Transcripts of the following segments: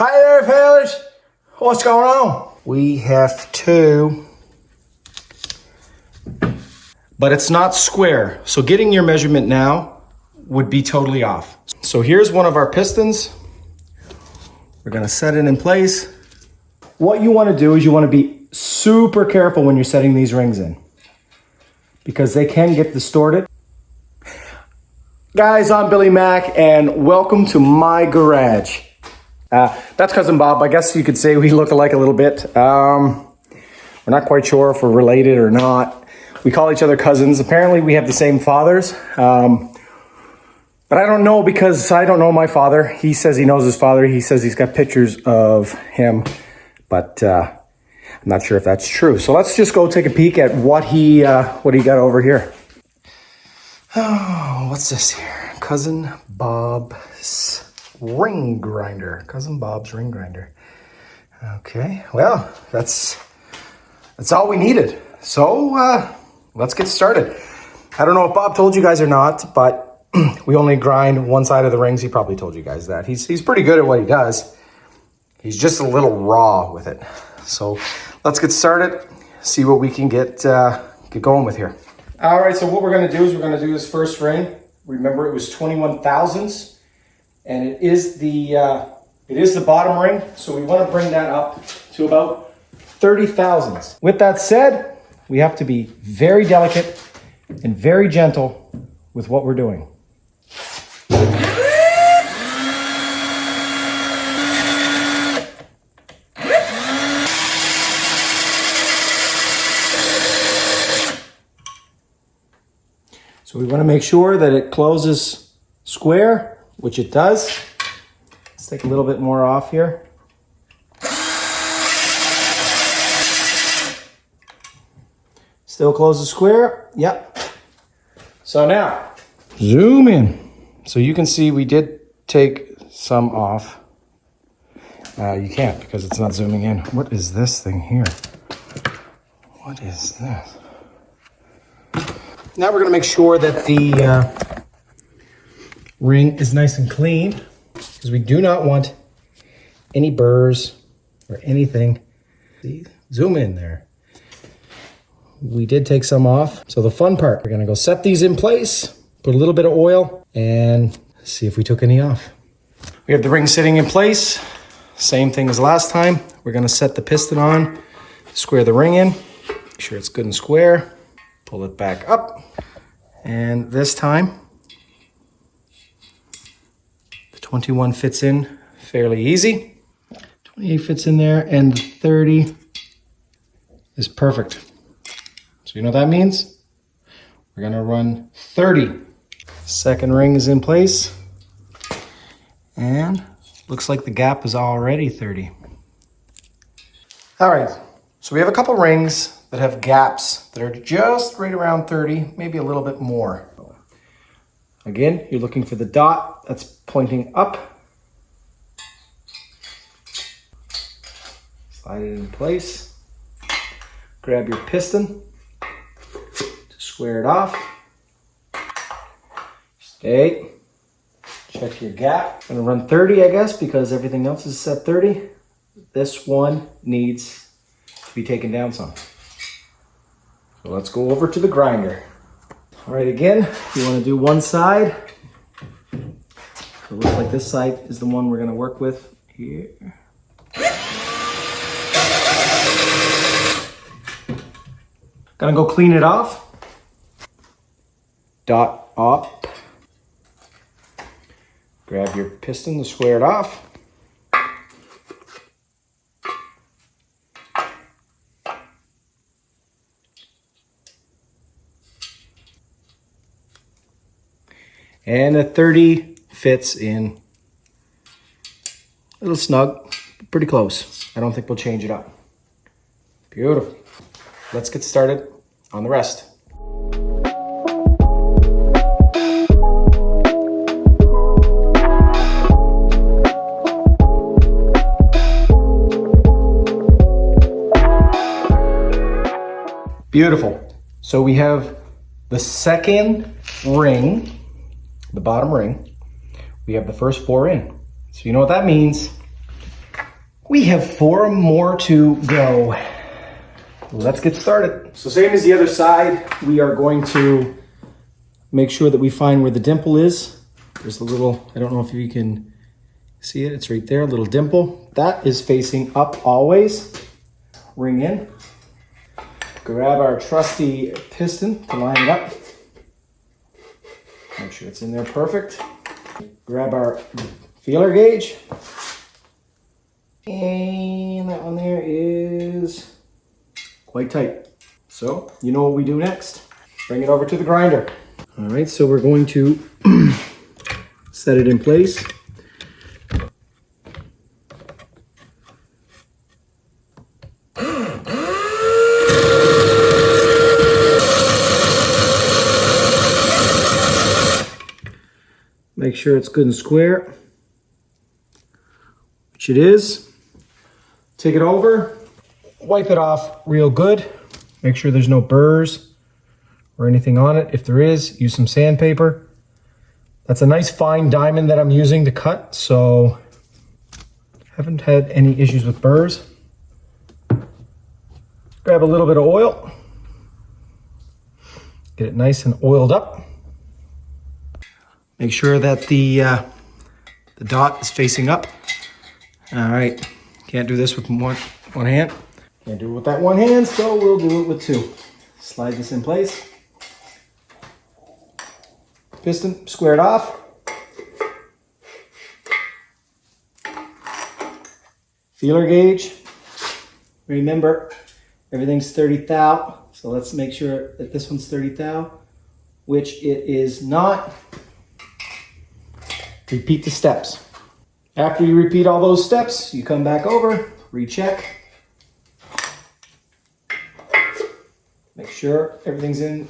Hi there, fellas. What's going on? We have two, but it's not square. So getting your measurement now would be totally off. So here's one of our pistons. We're gonna set it in place. What you wanna do is you wanna be super careful when you're setting these rings in because they can get distorted. Guys, I'm Billy Mack and welcome to my garage. That's Cousin Bob. I guess you could say we look alike a little bit. We're not quite sure if we're related or not. We call each other cousins. Apparently we have the same fathers. But I don't know because I don't know my father. He says he knows his father. He says he's got pictures of him, but I'm not sure if that's true. So let's just go take a peek at what he got over here. Oh, what's this here? Cousin Bob's ring grinder. Cousin Bob's ring grinder. Okay, well, that's all we needed. So let's get started. I don't know if Bob told you guys or not, but we only grind one side of the rings. He probably told you guys that. He's pretty good at what he does. He's just a little raw with it. So let's get started, see what we can get going with here. All right, so what we're gonna do is we're gonna do this first ring. Remember, it was 21 thousandths, and it is the bottom ring. So we wanna bring that up to about 30 thousandths. With that said, we have to be very delicate and very gentle with what we're doing. So we want to make sure that it closes square, which it does. Let's take a little bit more off here. Still closes square, yep. So now, zoom in. So you can see we did take some off. You can't because it's not zooming in. What is this thing here? What is this? Now we're going to make sure that the ring is nice and clean because we do not want any burrs or anything. See? Zoom in there. We did take some off. So the fun part, we're going to go set these in place, put a little bit of oil, and see if we took any off. We have the ring sitting in place. Same thing as last time. We're going to set the piston on, square the ring in, make sure it's good and square. Pull it back up, and this time the 21 fits in fairly easy. 28 fits in there, and 30 is perfect. So you know what that means? We're gonna run 30. Second ring is in place, and looks like the gap is already 30. All right, so we have a couple rings that have gaps that are just right around 30, maybe a little bit more. Again, you're looking for the dot that's pointing up. Slide it in place. Grab your piston to square it off. Stay. Check your gap. I'm gonna run 30, I guess, because everything else is set 30. This one needs to be taken down some. So let's go over to the grinder. All right, again, you want to do one side. So it looks like this side is the one we're going to work with here. Gonna go clean it off. Dot up. Grab your piston to square it off. And the 30 fits in a little snug, pretty close. I don't think we'll change it up. Beautiful. Let's get started on the rest. Beautiful. So we have the second ring, the bottom ring. We have the first 4 in. So you know what that means. We have 4 more to go. Let's get started. So same as the other side, we are going to make sure that we find where the dimple is. There's a little, I don't know if you can see it, it's right there, a little dimple. That is facing up always. Ring in. Grab our trusty piston to line it up. Make sure it's in there perfect. Grab our feeler gauge. And that one there is quite tight. So, you know what we do next. Bring it over to the grinder. All right, so we're going to set it in place. Make sure it's good and square, which it is. Take it over, wipe it off real good. Make sure there's no burrs or anything on it. If there is, use some sandpaper. That's a nice fine diamond that I'm using to cut, so haven't had any issues with burrs. Grab a little bit of oil. Get it nice and oiled up. Make sure that the dot is facing up. All right, can't do this with one hand. Can't do it with that one hand, so we'll do it with 2. Slide this in place. Piston squared off. Feeler gauge. Remember, everything's 30 thou, so let's make sure that this one's 30 thou, which it is not. Repeat the steps. After you repeat all those steps, you come back over, recheck. Make sure everything's in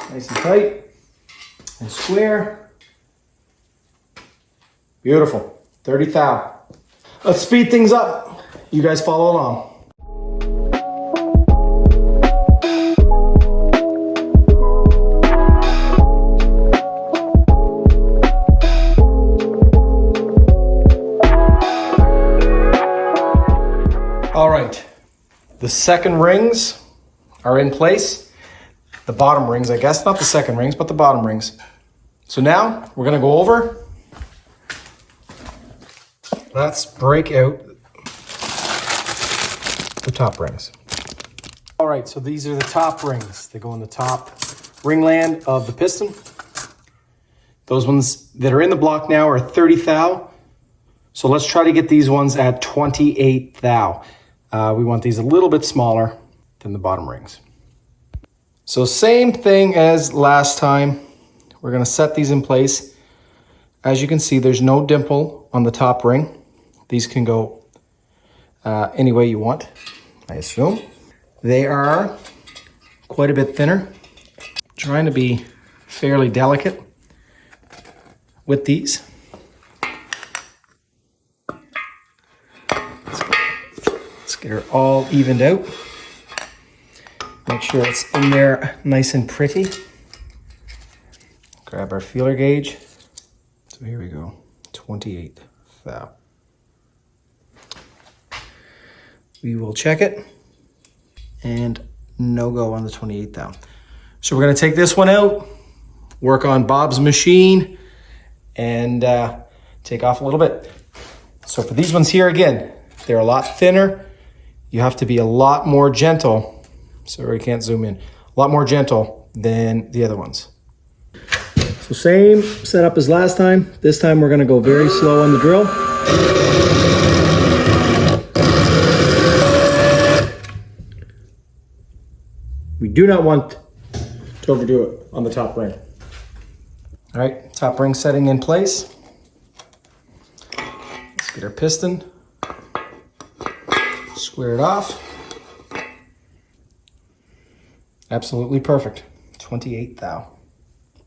nice and tight and square. Beautiful. 30 thou. Let's speed things up. You guys follow along. All right, the second rings are in place. The bottom rings, I guess, not the second rings, but the bottom rings. So now we're gonna go over. Let's break out the top rings. All right, so these are the top rings. They go in the top ringland of the piston. Those ones that are in the block now are 30 thou. So let's try to get these ones at 28 thou. We want these a little bit smaller than the bottom rings. So same thing as last time. We're gonna set these in place. As you can see, there's no dimple on the top ring. These can go any way you want, I assume. They are quite a bit thinner. Trying to be fairly delicate with these. Get her all evened out. Make sure it's in there nice and pretty. Grab our feeler gauge. So here we go, 28 thou. We will check it and no go on the 28 thou. So we're gonna take this one out, work on Bob's machine, and take off a little bit. So for these ones here, again, they're a lot thinner. You have to be a lot more gentle. Sorry, I can't zoom in. A lot more gentle than the other ones. So same setup as last time. This time we're gonna go very slow on the drill. We do not want to overdo it on the top ring. All right, top ring setting in place. Let's get our piston. Square it off. Absolutely perfect. 28 thou.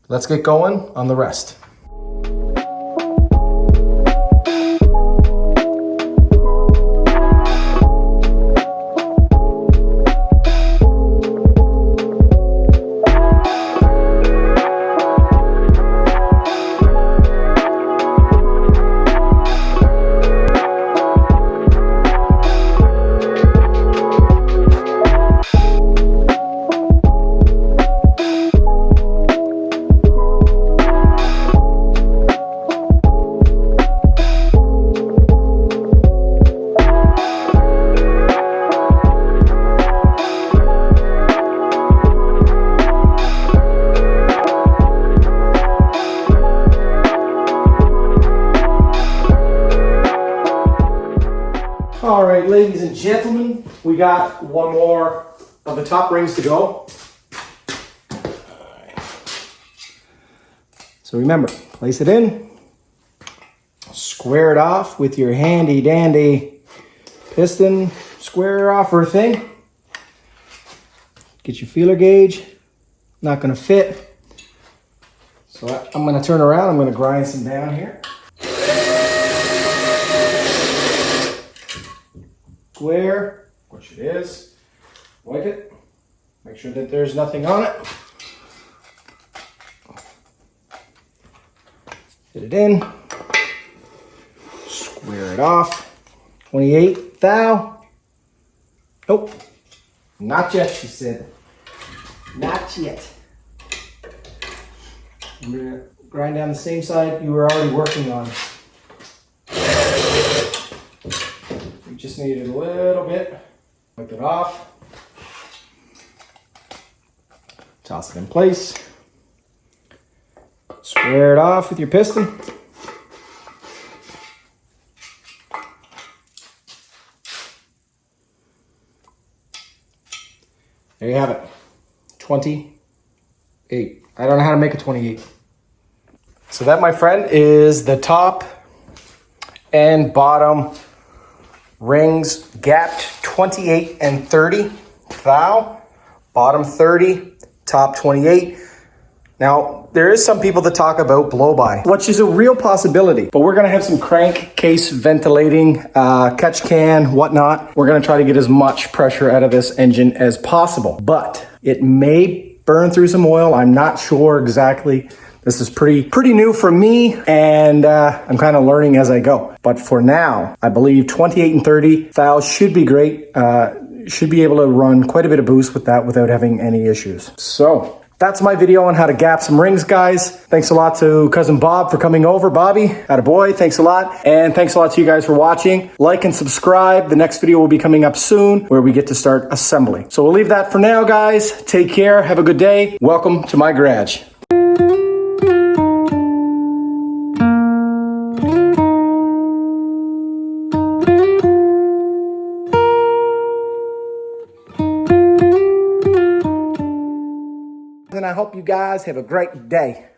Let's get going on the rest. ladies and gentlemen, we got one more of the top rings to go. So remember, place it in, square it off with your handy dandy piston square offer thing. Get your feeler gauge, not gonna fit. So I'm gonna turn around, I'm gonna grind some down here. Square, which it is, wipe it, make sure that there's nothing on it. Fit it in, square it off. 28 thou. Nope, not yet, she said. Not yet. I'm gonna grind down the same side you were already working on. We just needed a little bit. Wipe it off. Toss it in place. Square it off with your piston. There you have it. 28. I don't know how to make a 28. So that, my friend, is the top and bottom rings gapped 28 and 30 thou. Bottom 30, top 28. Now, there is some people that talk about blow-by, which is a real possibility, but we're gonna have some crankcase ventilating, catch can, whatnot. We're gonna try to get as much pressure out of this engine as possible, but it may burn through some oil. I'm not sure exactly. This is pretty new for me, and I'm kind of learning as I go. But for now, I believe 28 and 30 thou should be great. Should be able to run quite a bit of boost with that without having any issues. So that's my video on how to gap some rings, guys. Thanks a lot to Cousin Bob for coming over. Bobby, attaboy, thanks a lot. And thanks a lot to you guys for watching. Like and subscribe. The next video will be coming up soon where we get to start assembly. So we'll leave that for now, guys. Take care. Have a good day. Welcome to my garage. And I hope you guys have a great day.